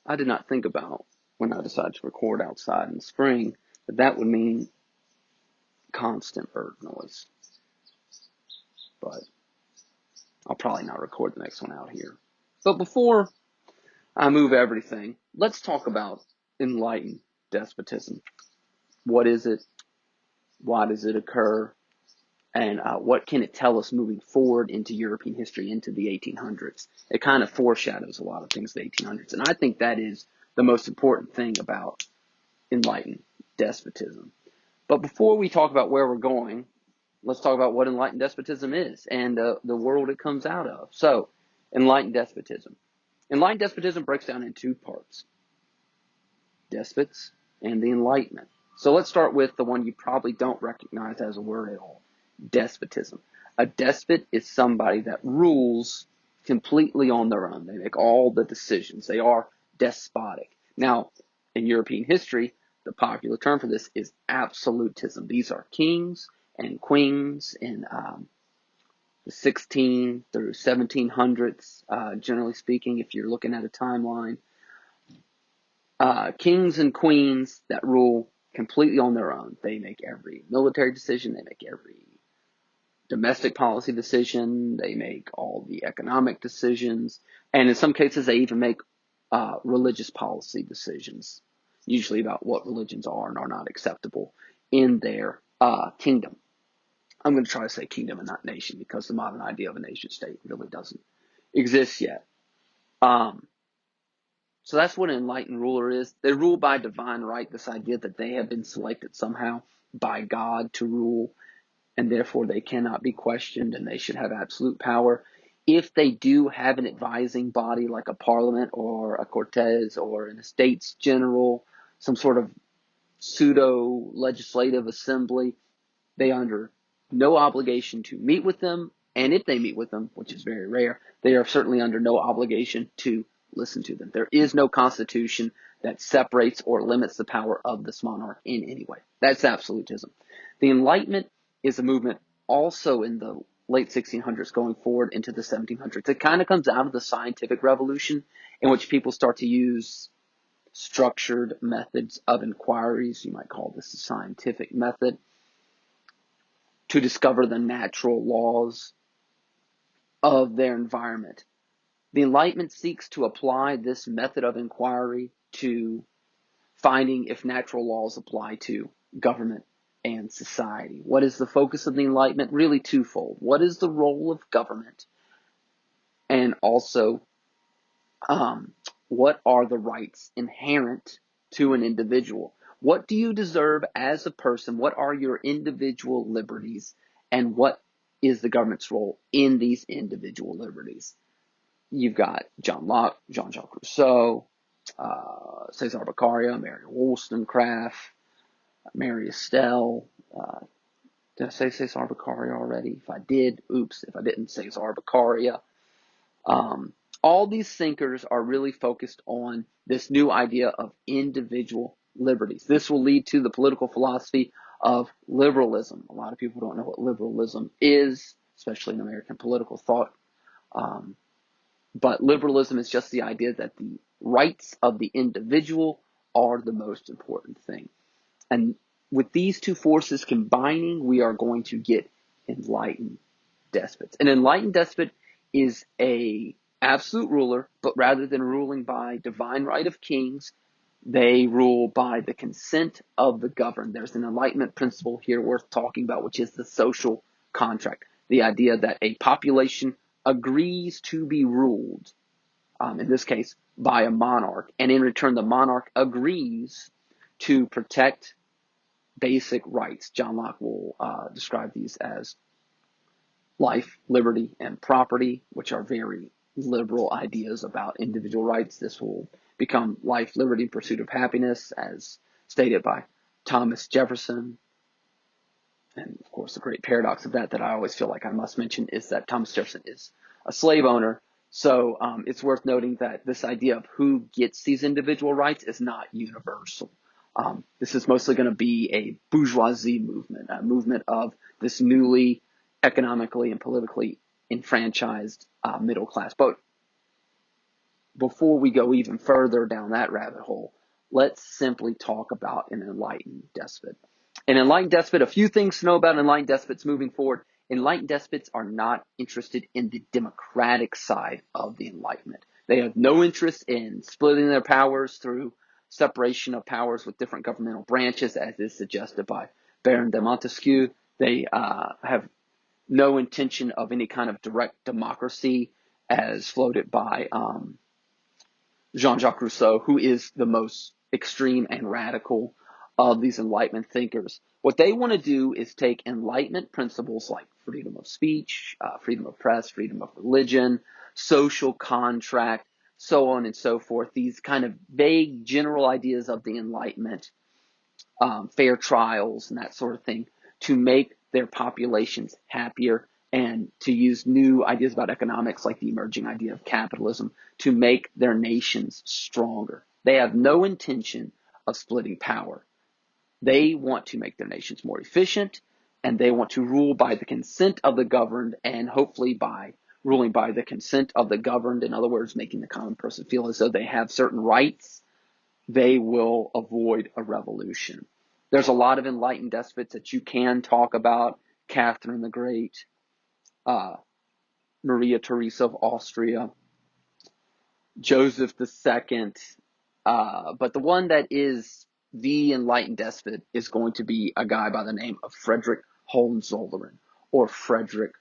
I did not think about when I decided to record outside in the spring that would mean constant bird noise. But I'll probably not record the next one out here. But before I move everything, let's talk about enlightened despotism. What is it? Why does it occur? And what can it tell us moving forward into European history, into the 1800s? It kind of foreshadows a lot of things in the 1800s. And I think that is the most important thing about enlightened despotism. But before we talk about where we're going, let's talk about what enlightened despotism is and the world it comes out of. So, enlightened despotism. Enlightened despotism breaks down in two parts: despots and the Enlightenment. So let's start with the one you probably don't recognize as a word at all: despotism. A despot is somebody that rules completely on their own. They make all the decisions. They are despotic. Now, in European history, the popular term for this is absolutism. These are kings and queens in the 16 through 1700s, generally speaking, if you're looking at a timeline. Kings and queens that rule completely on their own. They make every military decision. They make every domestic policy decision. They make all the economic decisions. And in some cases, they even make religious policy decisions, usually about what religions are and are not acceptable in their kingdom. I'm going to try to say kingdom and not nation, because the modern idea of a nation state really doesn't exist yet. So that's what an enlightened ruler is. They rule by divine right, this idea that they have been selected somehow by God to rule, and therefore they cannot be questioned and they should have absolute power. If they do have an advising body like a parliament or a Cortes or an Estates General, some sort of pseudo-legislative assembly, they are under no obligation to meet with them, and if they meet with them, which is very rare, they are certainly under no obligation to listen to them. There is no constitution that separates or limits the power of this monarch in any way. That's absolutism. The Enlightenment is a movement also in the late 1600s going forward into the 1700s. It kind of comes out of the scientific revolution, in which people start to use structured methods of inquiries. You might call this a scientific method, to discover the natural laws of their environment. The Enlightenment seeks to apply this method of inquiry to finding if natural laws apply to government and society. What is the focus of the Enlightenment? Really twofold. What is the role of government? And also, what are the rights inherent to an individual? What do you deserve as a person? What are your individual liberties? And what is the government's role in these individual liberties? You've got John Locke, Jean-Jacques Rousseau, Cesar Beccaria, Mary Wollstonecraft, Mary Estelle. Did I say Cesar Beccaria already? If I did, oops. If I didn't, Cesar Beccaria. All these thinkers are really focused on this new idea of individual liberties. This will lead to the political philosophy of liberalism. A lot of people don't know what liberalism is, especially in American political thought. But liberalism is just the idea that the rights of the individual are the most important thing. And with these two forces combining, we are going to get enlightened despots. An enlightened despot is a absolute ruler, but rather than ruling by divine right of kings, they rule by the consent of the governed. There's an Enlightenment principle here worth talking about, which is the social contract. The idea that a population agrees to be ruled, in this case, by a monarch, and in return the monarch agrees to protect basic rights. John Locke will describe these as life, liberty, and property, which are very liberal ideas about individual rights. This will become life, liberty, and pursuit of happiness, as stated by Thomas Jefferson. And of course, the great paradox of that I always feel like I must mention is that Thomas Jefferson is a slave owner. So it's worth noting that this idea of who gets these individual rights is not universal. This is mostly going to be a bourgeoisie movement, a movement of this newly economically and politically enfranchised middle class. But before we go even further down that rabbit hole, let's simply talk about an enlightened despot. An enlightened despot, a few things to know about enlightened despots moving forward. Enlightened despots are not interested in the democratic side of the Enlightenment. They have no interest in splitting their powers through separation of powers with different governmental branches, as is suggested by Baron de Montesquieu. They have no intention of any kind of direct democracy, as floated by Jean-Jacques Rousseau, who is the most extreme and radical of these Enlightenment thinkers. What they want to do is take Enlightenment principles like freedom of speech, freedom of press, freedom of religion, social contract, so on and so forth, these kind of vague general ideas of the Enlightenment, fair trials and that sort of thing, to make their populations happier, and to use new ideas about economics like the emerging idea of capitalism to make their nations stronger. They have no intention of splitting power. They want to make their nations more efficient, and they want to rule by the consent of the governed, and hopefully by ruling by the consent of the governed, in other words, making the common person feel as though they have certain rights, they will avoid a revolution. There's a lot of enlightened despots that you can talk about. Catherine the Great, Maria Theresa of Austria, Joseph II. But the one that is the enlightened despot is going to be a guy by the name of Frederick Hohenzollern, or Frederick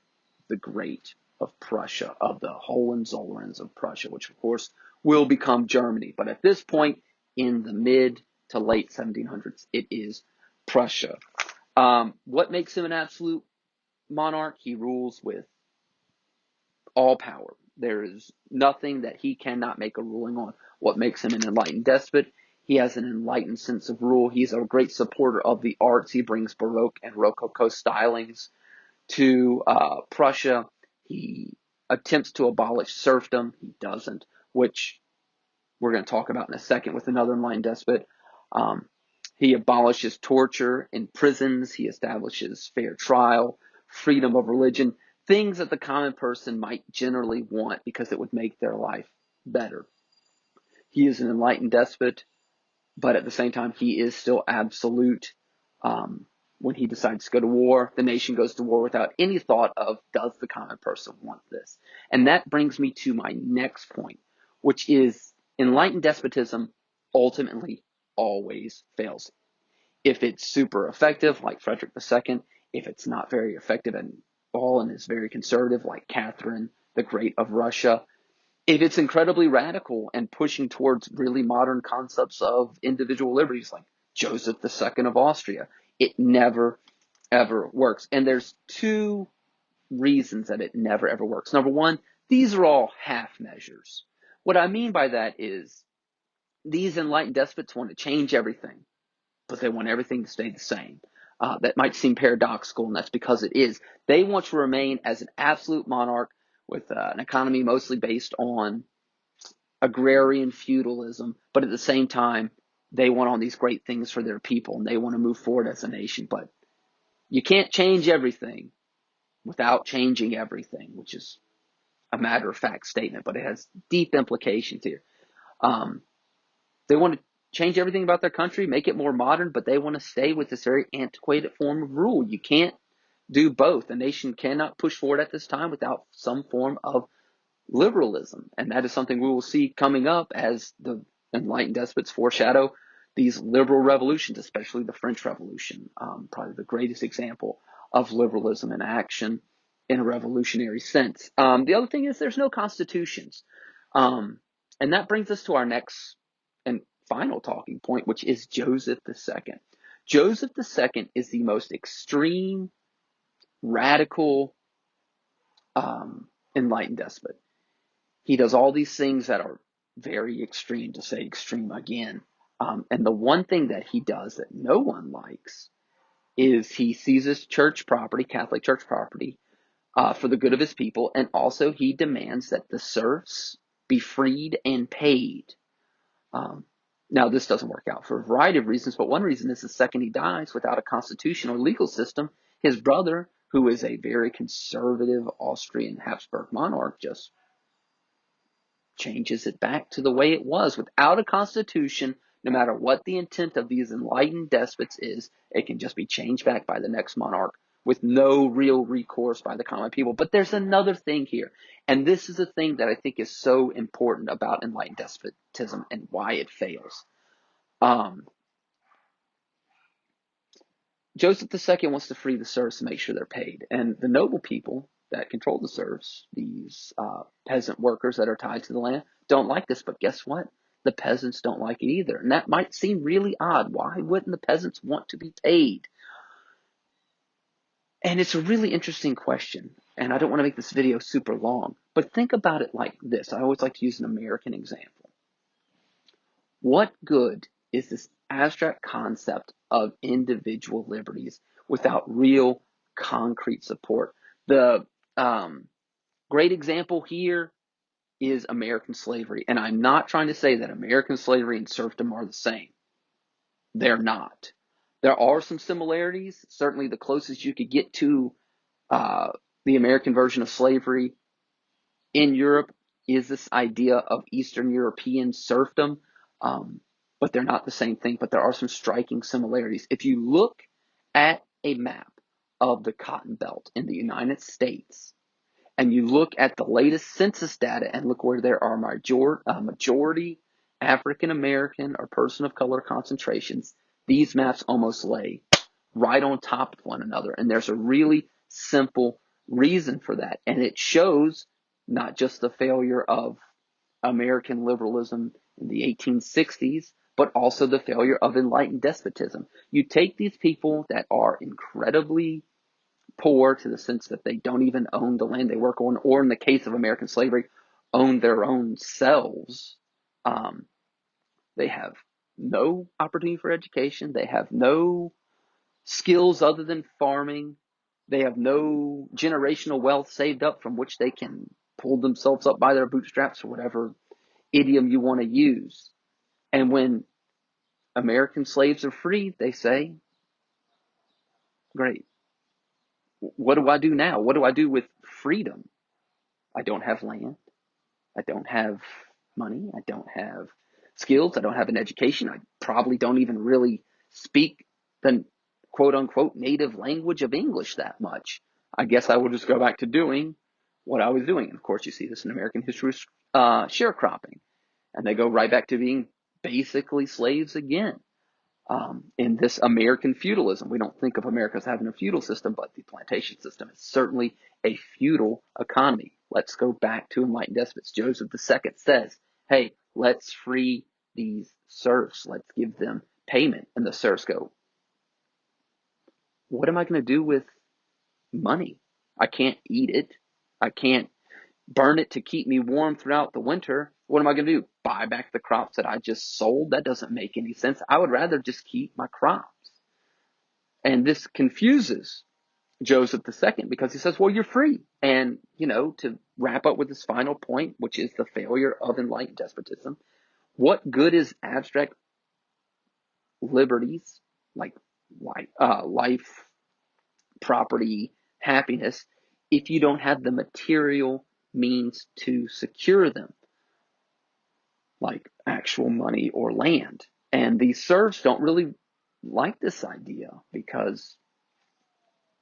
the Great of Prussia, of the Hohenzollerns of Prussia, which of course will become Germany. But at this point, in the mid to late 1700s, it is Prussia. What makes him an absolute monarch? He rules with all power. There is nothing that he cannot make a ruling on. What makes him an enlightened despot? He has an enlightened sense of rule. He's a great supporter of the arts. He brings Baroque and Rococo stylings to Prussia. He attempts to abolish serfdom. He doesn't, which we're going to talk about in a second with another enlightened despot. He abolishes torture in prisons. He establishes fair trial, freedom of religion, things that the common person might generally want because it would make their life better. He is an enlightened despot, but at the same time, he is still absolute. When he decides to go to war, the nation goes to war without any thought of, does the common person want this? And that brings me to my next point, which is enlightened despotism ultimately always fails. If it's super effective, like Frederick II, if it's not very effective at all and is very conservative, like Catherine the Great of Russia, if it's incredibly radical and pushing towards really modern concepts of individual liberties, like Joseph II of Austria, it never, ever works. And there's two reasons that it never, ever works. Number one, these are all half measures. What I mean by that is these enlightened despots want to change everything, but they want everything to stay the same. That might seem paradoxical, and that's because it is. They want to remain as an absolute monarch with an economy mostly based on agrarian feudalism, but at the same time, they want all these great things for their people, and they want to move forward as a nation. But you can't change everything without changing everything, which is a matter-of-fact statement, but it has deep implications here. They want to change everything about their country, make it more modern, but they want to stay with this very antiquated form of rule. You can't do both. A nation cannot push forward at this time without some form of liberalism. And that is something we will see coming up as the enlightened despots foreshadow these liberal revolutions, especially the French Revolution, probably the greatest example of liberalism in action in a revolutionary sense. The other thing is there's no constitutions. And that brings us to our next and final talking point, which is Joseph II. Joseph II is the most extreme, radical, enlightened despot. He does all these things that are very extreme, to say extreme again. And the one thing that he does that no one likes is he seizes church property, Catholic church property, for the good of his people. And also he demands that the serfs be freed and paid. Now, this doesn't work out for a variety of reasons, but one reason is the second he dies without a constitutional legal system, his brother, who is a very conservative Austrian Habsburg monarch, just changes it back to the way it was. Without a constitution, no matter what the intent of these enlightened despots is, it can just be changed back by the next monarch with no real recourse by the common people. But there's another thing here, and this is a thing that I think is so important about enlightened despotism and why it fails. Joseph II wants to free the serfs to make sure they're paid. And the noble people that control the serfs, these peasant workers that are tied to the land, don't like this. But guess what? The peasants don't like it either. And that might seem really odd. Why wouldn't the peasants want to be paid? And it's a really interesting question. And I don't want to make this video super long. But think about it like this. I always like to use an American example. What good is this abstract concept of individual liberties without real concrete support? The great example here is American slavery. And I'm not trying to say that American slavery and serfdom are the same. They're not. There are some similarities. Certainly the closest you could get to the American version of slavery in Europe is this idea of Eastern European serfdom. But they're not the same thing, but there are some striking similarities. If you look at a map of the Cotton Belt in the United States, and you look at the latest census data and look where there are majority African American or person of color concentrations, these maps almost lay right on top of one another. And there's a really simple reason for that. And it shows not just the failure of American liberalism in the 1860s, but also the failure of enlightened despotism. You take these people that are incredibly poor to the sense that they don't even own the land they work on, or in the case of American slavery, own their own selves. They have no opportunity for education. They have no skills other than farming. They have no generational wealth saved up from which they can pull themselves up by their bootstraps, or whatever idiom you want to use. And when American slaves are freed, they say, great, what do I do now? What do I do with freedom? I don't have land. I don't have money. I don't have skills. I don't have an education. I probably don't even really speak the quote unquote native language of English that much. I guess I will just go back to doing what I was doing. And of course, you see this in American history, sharecropping. And they go right back to being basically slaves again. In this American feudalism, we don't think of America as having a feudal system, but the plantation system is certainly a feudal economy. Let's go back to enlightened despots. Joseph II says, hey, let's free these serfs. Let's give them payment. And the serfs go, what am I going to do with money? I can't eat it. I can't burn it to keep me warm throughout the winter. What am I going to do? Buy back the crops that I just sold? That doesn't make any sense. I would rather just keep my crops. And this confuses Joseph II because he says, well, you're free. And, to wrap up with this final point, which is the failure of enlightened despotism, what good is abstract liberties like life, property, happiness, if you don't have the material means to secure them, like actual money or land? And these serfs don't really like this idea because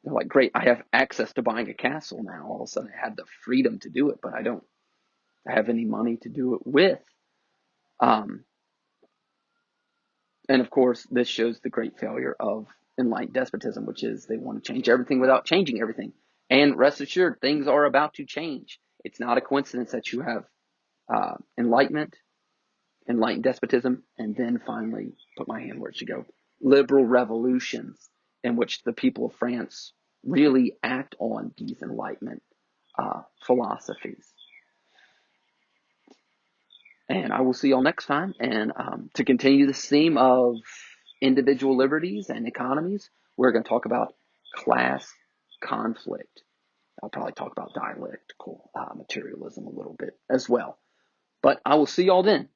they're like, great, I have access to buying a castle now. All of a sudden I have the freedom to do it, but I don't have any money to do it with. And of course, this shows the great failure of enlightened despotism, which is they want to change everything without changing everything. And rest assured, things are about to change. It's not a coincidence that you have enlightenment, enlightened despotism, and then finally, put my hand where it should go, liberal revolutions in which the people of France really act on these enlightenment philosophies. And I will see y'all next time. And to continue this theme of individual liberties and economies, we're going to talk about class conflict. I'll probably talk about dialectical materialism a little bit as well. But I will see y'all then.